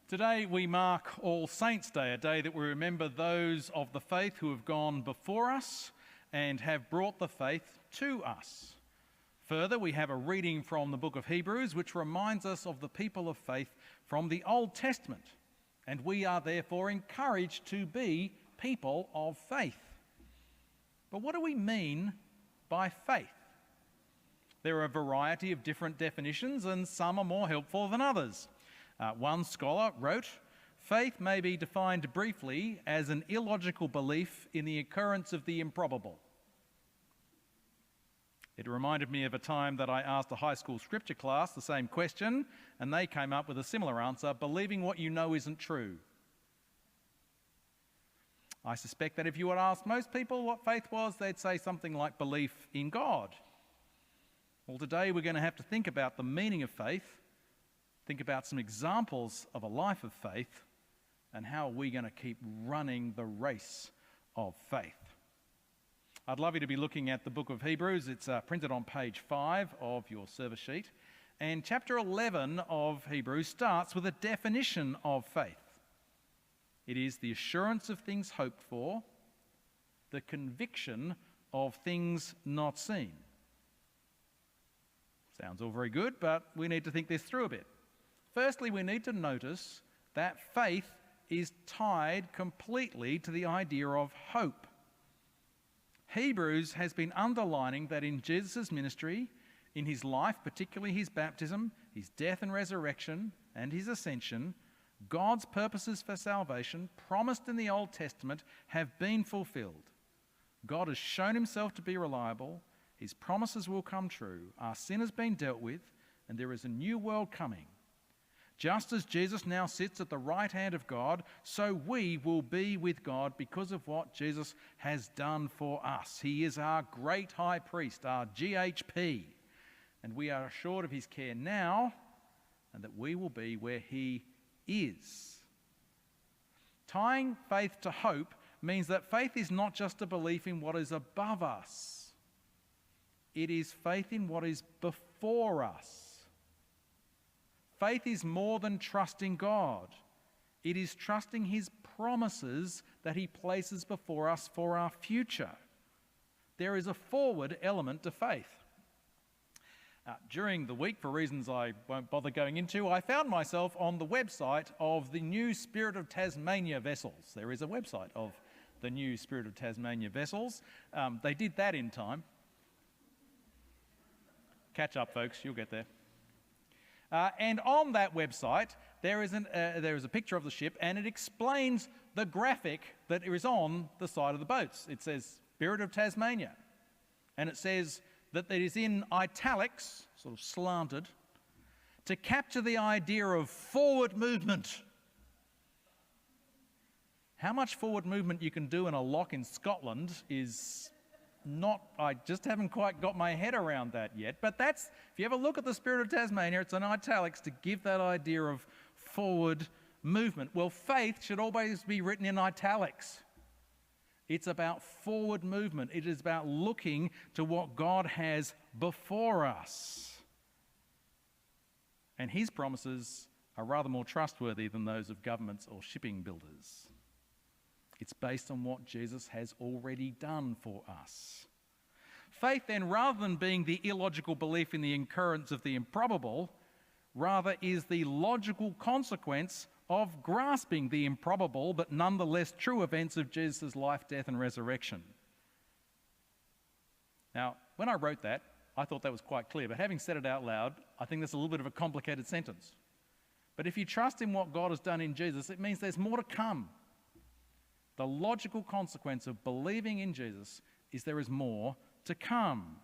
Today we mark All Saints' Day, a day that we remember those of the faith who have gone before us and have brought the faith to us. Further, we have a reading from the book of Hebrews which reminds us of the people of faith from the Old Testament, and we are therefore encouraged to be people of faith. But what do we mean by faith? There are a variety of different definitions, and some are more helpful than others. One scholar wrote, "Faith may be defined briefly as an illogical belief in the occurrence of the improbable." It reminded me of a time that I asked a high school scripture class the same question, and they came up with a similar answer: believing what you know isn't true. I suspect that if you had asked most people what faith was, they'd say something like belief in God. Well, today we're going to have to think about the meaning of faith, think about some examples of a life of faith, and how are we going to keep running the race of faith. I'd love you to be looking at the book of Hebrews. It's printed on page 5 of your service sheet. And chapter 11 of Hebrews starts with a definition of faith. It is the assurance of things hoped for, the conviction of things not seen. Sounds all very good, but we need to think this through a bit. Firstly, we need to notice that faith is tied completely to the idea of hope. Hebrews has been underlining that in Jesus' ministry, in his life, particularly his baptism, his death and resurrection, and his ascension, God's purposes for salvation, promised in the Old Testament, have been fulfilled. God has shown himself to be reliable, his promises will come true, our sin has been dealt with, and there is a new world coming. Just as Jesus now sits at the right hand of God, so we will be with God because of what Jesus has done for us. He is our great high priest, our GHP, and we are assured of his care now and that we will be where he is. Tying faith to hope means that faith is not just a belief in what is above us. It is faith in what is before us. Faith is more than trusting God. It is trusting his promises that he places before us for our future. There is a forward element to faith. During the week, for reasons I won't bother going into, I found myself on the website of the new Spirit of Tasmania vessels. There is a website of the new Spirit of Tasmania vessels. They did that in time. Catch up, folks, you'll get there. And on that website, there is a picture of the ship, and it explains the graphic that is on the side of the boats. It says Spirit of Tasmania, and it says that it is in italics, sort of slanted, to capture the idea of forward movement. How much forward movement you can do in a lock in Scotland is I just haven't quite got my head around that yet. But if you ever look at the Spirit of Tasmania, it's in italics to give that idea of forward movement. Well, faith should always be written in italics. It's about forward movement. It is about looking to what God has before us. And his promises are rather more trustworthy than those of governments or shipping builders. It's based on what Jesus has already done for us. Faith then, rather than being the illogical belief in the occurrence of the improbable, rather is the logical consequence of grasping the improbable but nonetheless true events of Jesus' life, death and resurrection. Now, when I wrote that, I thought that was quite clear, but having said it out loud, I think that's a little bit of a complicated sentence. But if you trust in what God has done in Jesus, it means there's more to come. The logical consequence of believing in Jesus is there is more to come.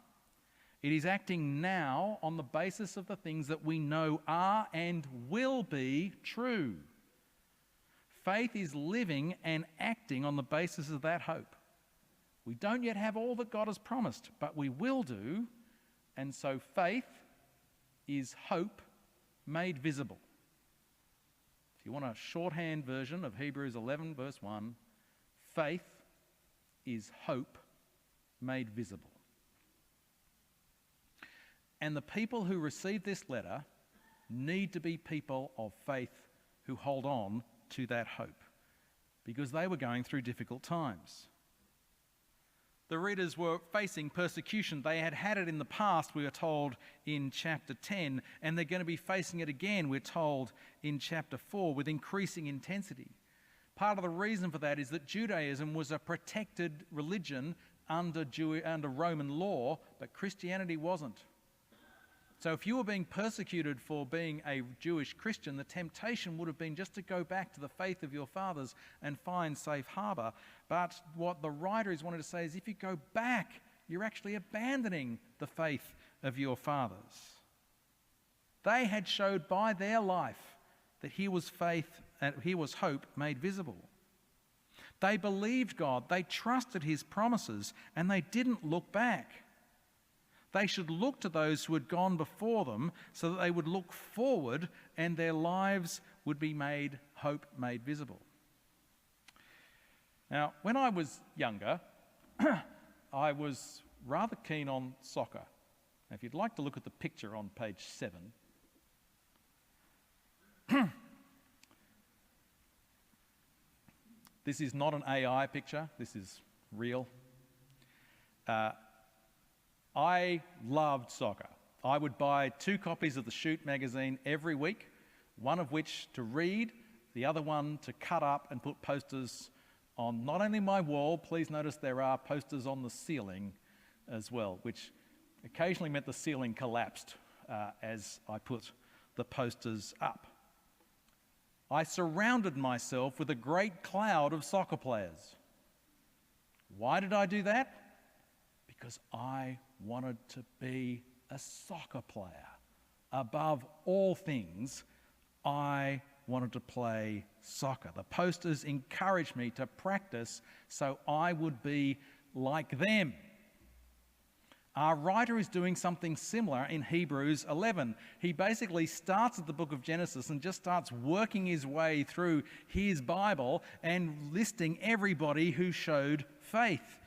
It is acting now on the basis of the things that we know are and will be true. Faith is living and acting on the basis of that hope. We don't yet have all that God has promised, but we will do, and so faith is hope made visible. If you want a shorthand version of Hebrews 11 verse 1, faith is hope made visible. And the people who receive this letter need to be people of faith who hold on to that hope because they were going through difficult times. The readers were facing persecution. They had had it in the past, we are told in chapter 10, and they're going to be facing it again, we're told in chapter 4, with increasing intensity. Part of the reason for that is that Judaism was a protected religion under Roman law, but Christianity wasn't. So if you were being persecuted for being a Jewish Christian, the temptation would have been just to go back to the faith of your fathers and find safe harbour. But what the writer is wanting to say is if you go back, you're actually abandoning the faith of your fathers. They had showed by their life that here was faith and here was hope made visible. They believed God, they trusted his promises, and they didn't look back. They should look to those who had gone before them so that they would look forward and their lives would be hope made visible. Now, when I was younger, I was rather keen on soccer. Now, if you'd like to look at the picture on page 7. This is not an AI picture, this is real. I loved soccer. I would buy 2 copies of the Shoot magazine every week, one of which to read, the other one to cut up and put posters on not only my wall, please notice there are posters on the ceiling as well, which occasionally meant the ceiling collapsed as I put the posters up. I surrounded myself with a great cloud of soccer players. Why did I do that? Because I wanted to be a soccer player. Above all things, I wanted to play soccer. The posters encouraged me to practice so I would be like them. Our writer is doing something similar in Hebrews 11. He basically starts at the book of Genesis and just starts working his way through his Bible and listing everybody who showed faith.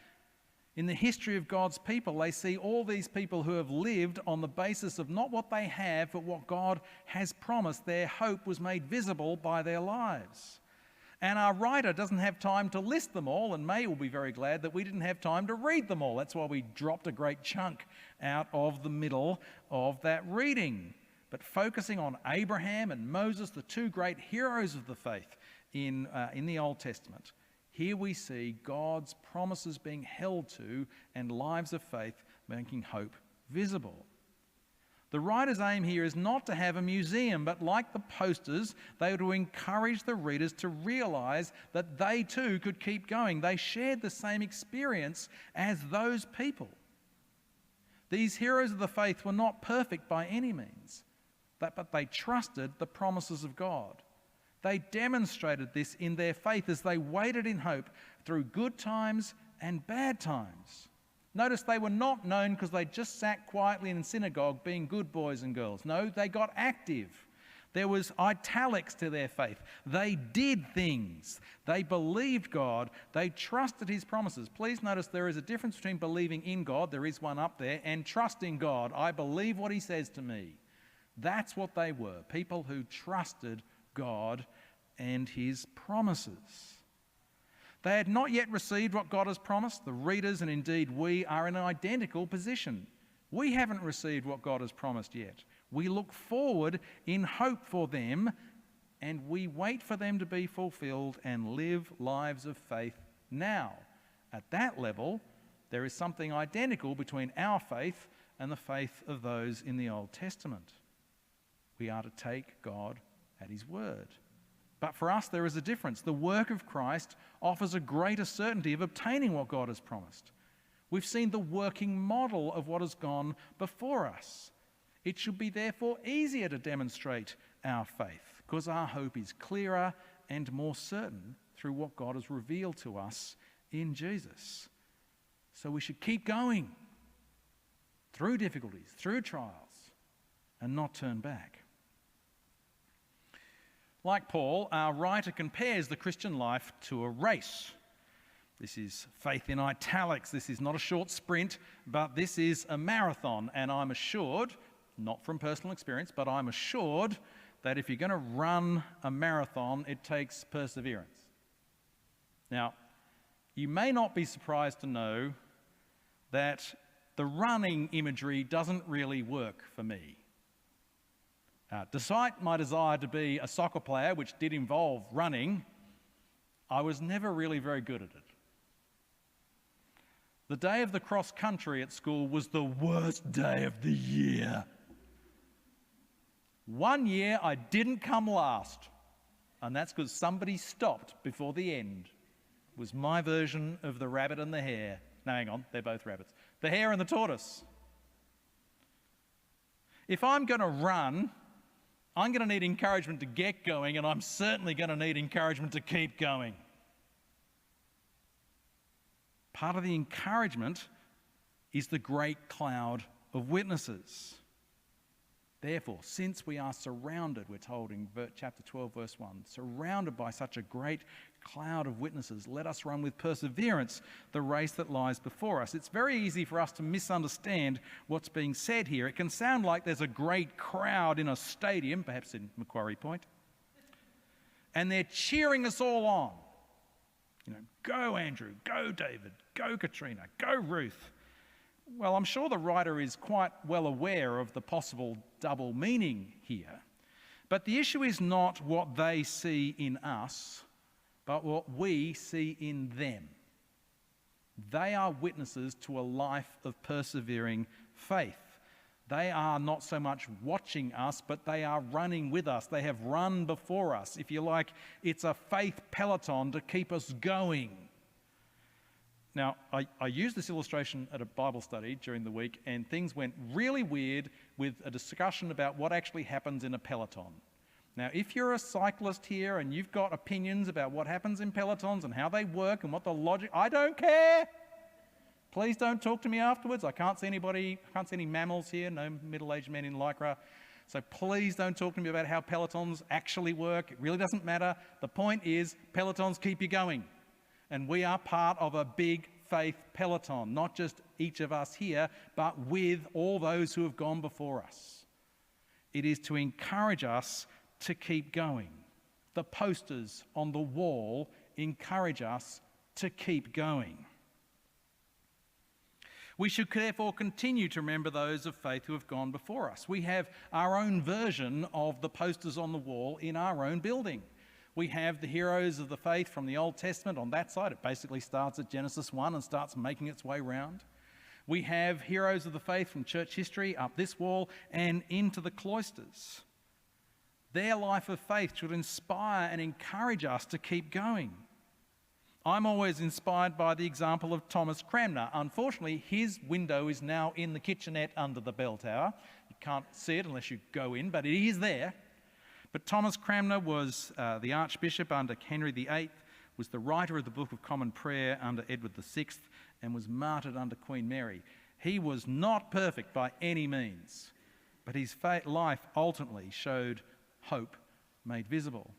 In the history of God's people, they see all these people who have lived on the basis of not what they have, but what God has promised. Their hope was made visible by their lives. And our writer doesn't have time to list them all, and May will be very glad that we didn't have time to read them all. That's why we dropped a great chunk out of the middle of that reading. But focusing on Abraham and Moses, the 2 great heroes of the faith in the Old Testament, here we see God's promises being held to and lives of faith making hope visible. The writer's aim here is not to have a museum, but like the posters, they were to encourage the readers to realise that they too could keep going. They shared the same experience as those people. These heroes of the faith were not perfect by any means, but they trusted the promises of God. They demonstrated this in their faith as they waited in hope through good times and bad times. Notice they were not known because they just sat quietly in synagogue being good boys and girls. No, they got active. There was italics to their faith. They did things. They believed God. They trusted his promises. Please notice there is a difference between believing in God, there is one up there, and trusting God. I believe what he says to me. That's what they were, people who trusted God and his promises. They had not yet received what God has promised. The readers, and indeed we, are in an identical position. We haven't received what God has promised yet. We look forward in hope for them, and we wait for them to be fulfilled and live lives of faith now. At that level, there is something identical between our faith and the faith of those in the Old Testament. We are to take God at his word. But for us, there is a difference. The work of Christ offers a greater certainty of obtaining what God has promised. We've seen the working model of what has gone before us. It should be therefore easier to demonstrate our faith because our hope is clearer and more certain through what God has revealed to us in Jesus. So we should keep going through difficulties, through trials, and not turn back. Like Paul, our writer compares the Christian life to a race. This is faith in italics. This is not a short sprint, but this is a marathon. And I'm assured, not from personal experience, but I'm assured that if you're going to run a marathon, it takes perseverance. Now, you may not be surprised to know that the running imagery doesn't really work for me. Despite my desire to be a soccer player, which did involve running, I was never really very good at it. The day of the cross country at school was the worst day of the year. One year I didn't come last, and that's because somebody stopped before the end. It was my version of the rabbit and the hare. No, hang on, they're both rabbits. The hare and the tortoise. If I'm going to run, I'm going to need encouragement to get going, and I'm certainly going to need encouragement to keep going. Part of the encouragement is the great cloud of witnesses. Therefore, since we are surrounded, we're told in chapter 12, verse 1, surrounded by such a great cloud of witnesses, let us run with perseverance the race that lies before us. It's very easy for us to misunderstand what's being said here. It can sound like there's a great crowd in a stadium, perhaps in Macquarie Point, and they're cheering us all on. You know, go Andrew, go David, go Katrina, go Ruth. Well, I'm sure the writer is quite well aware of the possible double meaning here. But the issue is not what they see in us, but what we see in them. They are witnesses to a life of persevering faith. They are not so much watching us, but they are running with us. They have run before us. If you like, it's a faith peloton to keep us going. Now, I used this illustration at a Bible study during the week, and things went really weird with a discussion about what actually happens in a peloton. Now, if you're a cyclist here and you've got opinions about what happens in pelotons and how they work and what the logic, I don't care. Please don't talk to me afterwards. I can't see any mammals here, no middle-aged men in Lycra. So please don't talk to me about how pelotons actually work. It really doesn't matter. The point is, pelotons keep you going. And we are part of a big faith peloton, not just each of us here, but with all those who have gone before us. It is to encourage us to keep going. The posters on the wall encourage us to keep going. We should therefore continue to remember those of faith who have gone before us. We have our own version of the posters on the wall in our own building. We have the heroes of the faith from the Old Testament on that side. It basically starts at Genesis 1 and starts making its way round. We have heroes of the faith from church history up this wall and into the cloisters. Their life of faith should inspire and encourage us to keep going. I'm always inspired by the example of Thomas Cranmer. Unfortunately, his window is now in the kitchenette under the bell tower. You can't see it unless you go in, but it is there. But Thomas Cranmer was the Archbishop under Henry VIII, was the writer of the Book of Common Prayer under Edward VI, and was martyred under Queen Mary. He was not perfect by any means, but his life ultimately showed hope made visible.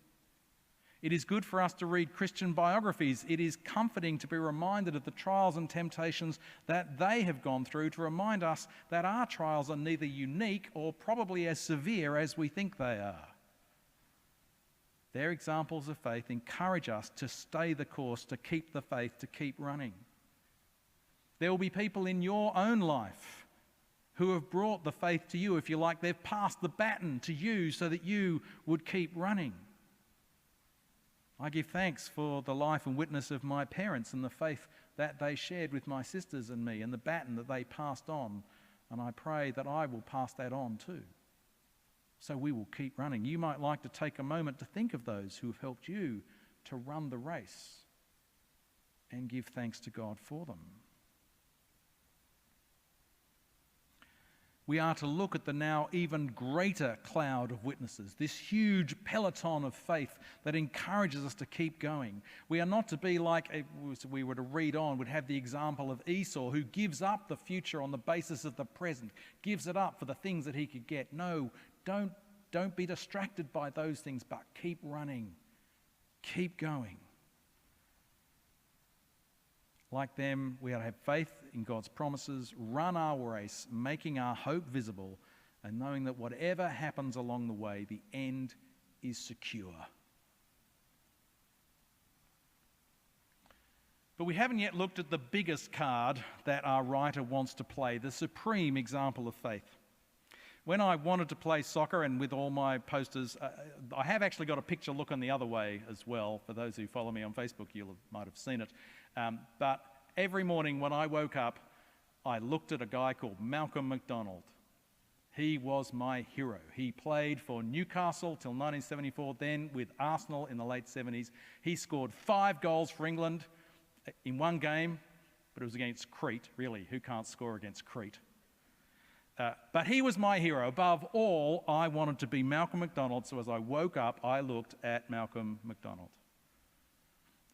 It is good for us to read Christian biographies. It is comforting to be reminded of the trials and temptations that they have gone through, to remind us that our trials are neither unique or probably as severe as we think they are. Their examples of faith encourage us to stay the course, to keep the faith, to keep running. There will be people in your own life who have brought the faith to you, if you like. They've passed the baton to you so that you would keep running. I give thanks for the life and witness of my parents and the faith that they shared with my sisters and me and the baton that they passed on. And I pray that I will pass that on too. So we will keep running. You might like to take a moment to think of those who have helped you to run the race and give thanks to God for them. We are to look at the now even greater cloud of witnesses, this huge peloton of faith that encourages us to keep going. We are not to be like, if we were to read on, would have the example of Esau, who gives up the future on the basis of the present, gives it up for the things that he could get. No, don't be distracted by those things, but keep running, keep going. Like them, we are to have faith in God's promises, run our race, making our hope visible, and knowing that whatever happens along the way, the end is secure. But we haven't yet looked at the biggest card that our writer wants to play, the supreme example of faith. When I wanted to play soccer, and with all my posters, I have actually got a picture looking the other way as well. For those who follow me on Facebook, might have seen it. But every morning when I woke up, I looked at a guy called Malcolm McDonald. He was my hero. He played for Newcastle till 1974, then with Arsenal in the late 70s. He scored 5 goals for England in one game, but it was against Crete. Really, who can't score against Crete? But he was my hero. Above all, I wanted to be Malcolm McDonald, so as I woke up, I looked at Malcolm McDonald.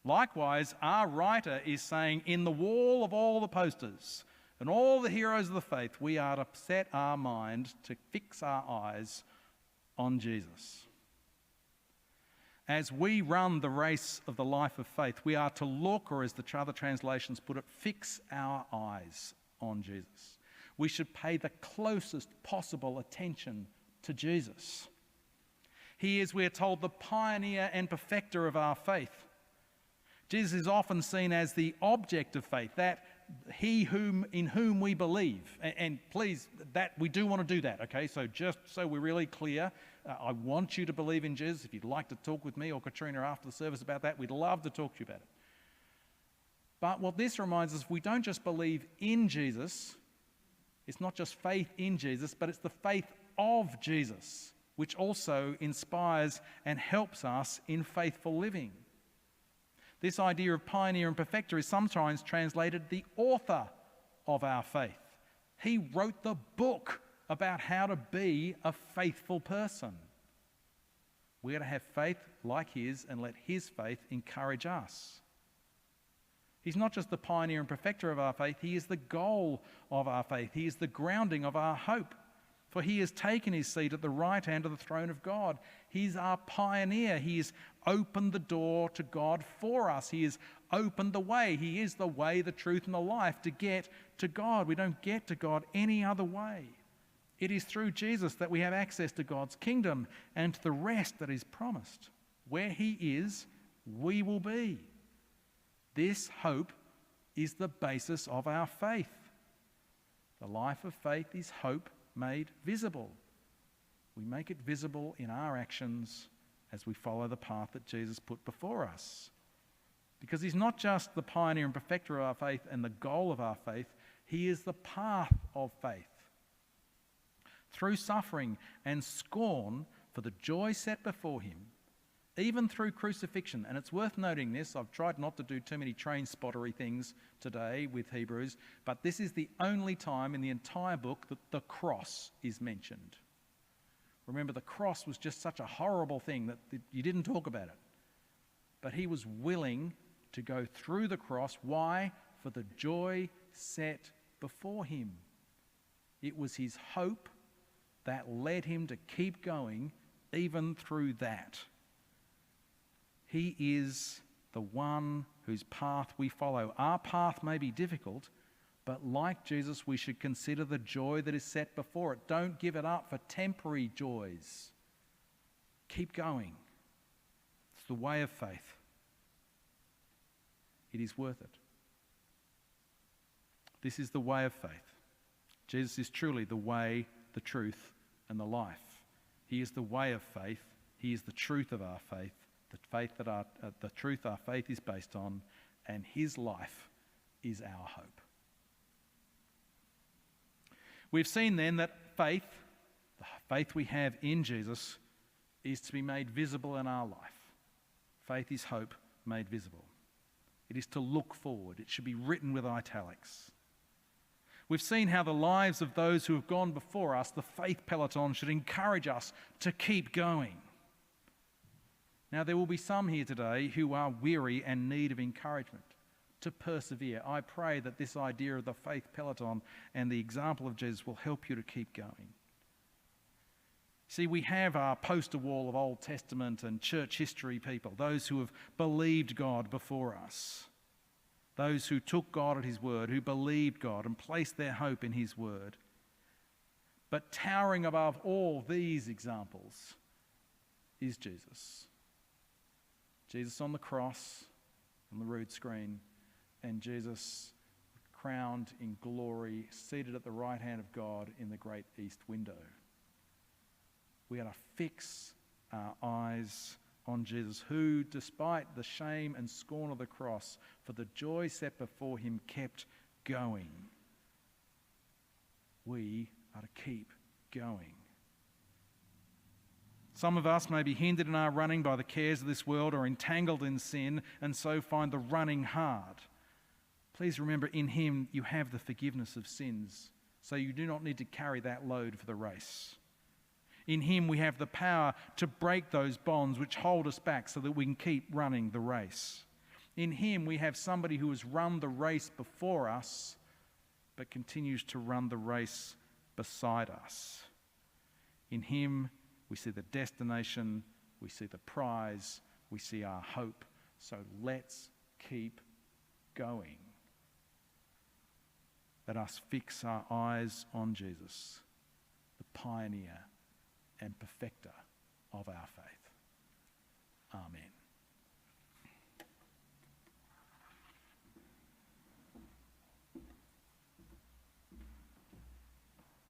Likewise, our writer is saying, in the wall of all the posters and all the heroes of the faith, we are to set our mind to fix our eyes on Jesus. As we run the race of the life of faith, we are to look, or as the other translations put it, fix our eyes on Jesus. We should pay the closest possible attention to Jesus. He is, we are told, the pioneer and perfecter of our faith. Jesus is often seen as the object of faith, that he in whom we believe. And please, that we do want to do that, okay? So just so we're really clear, I want you to believe in Jesus. If you'd like to talk with me or Katrina after the service about that, we'd love to talk to you about it. But what this reminds us, we don't just believe in Jesus. It's not just faith in Jesus, but it's the faith of Jesus, which also inspires and helps us in faithful living. This idea of pioneer and perfecter is sometimes translated the author of our faith. He wrote the book about how to be a faithful person. We are to have faith like his and let his faith encourage us. He's not just the pioneer and perfecter of our faith, he is the goal of our faith. He is the grounding of our hope. For he has taken his seat at the right hand of the throne of God. He's our pioneer. He has opened the door to God for us. He has opened the way. He is the way, the truth, and the life to get to God. We don't get to God any other way. It is through Jesus that we have access to God's kingdom and to the rest that is promised. Where he is, we will be. This hope is the basis of our faith. The life of faith is hope made visible. We make it visible in our actions as we follow the path that Jesus put before us. Because he's not just the pioneer and perfecter of our faith and the goal of our faith, he is the path of faith. Through suffering and scorn for the joy set before him, even through crucifixion. And it's worth noting this, I've tried not to do too many train spottery things today with Hebrews, but this is the only time in the entire book that the cross is mentioned. Remember, the cross was just such a horrible thing that you didn't talk about it. But he was willing to go through the cross. Why? For the joy set before him. It was his hope that led him to keep going even through that. He is the one whose path we follow. Our path may be difficult, but like Jesus, we should consider the joy that is set before it. Don't give it up for temporary joys. Keep going. It's the way of faith. It is worth it. This is the way of faith. Jesus is truly the way, the truth, and the life. He is the way of faith. He is the truth of our faith. The truth our faith is based on, and his life is our hope. We've seen then that faith, the faith we have in Jesus, is to be made visible in our life. Faith is hope made visible. It is to look forward. It should be written with italics. We've seen how the lives of those who have gone before us, the faith peloton, should encourage us to keep going. Now, there will be some here today who are weary and need of encouragement to persevere. I pray that this idea of the faith peloton and the example of Jesus will help you to keep going. See, we have our poster wall of Old Testament and church history people, those who have believed God before us, those who took God at his word, who believed God and placed their hope in his word. But towering above all these examples is Jesus. Jesus on the cross, on the rood screen, and Jesus crowned in glory, seated at the right hand of God in the great east window. We are to fix our eyes on Jesus, who, despite the shame and scorn of the cross, for the joy set before him, kept going. We are to keep going. Some of us may be hindered in our running by the cares of this world or entangled in sin, and so find the running hard. Please remember, in him you have the forgiveness of sins, so you do not need to carry that load for the race. In him we have the power to break those bonds which hold us back so that we can keep running the race. In him we have somebody who has run the race before us, but continues to run the race beside us. In him we see the destination, we see the prize, we see our hope. So let's keep going. Let us fix our eyes on Jesus, the pioneer and perfecter of our faith. Amen.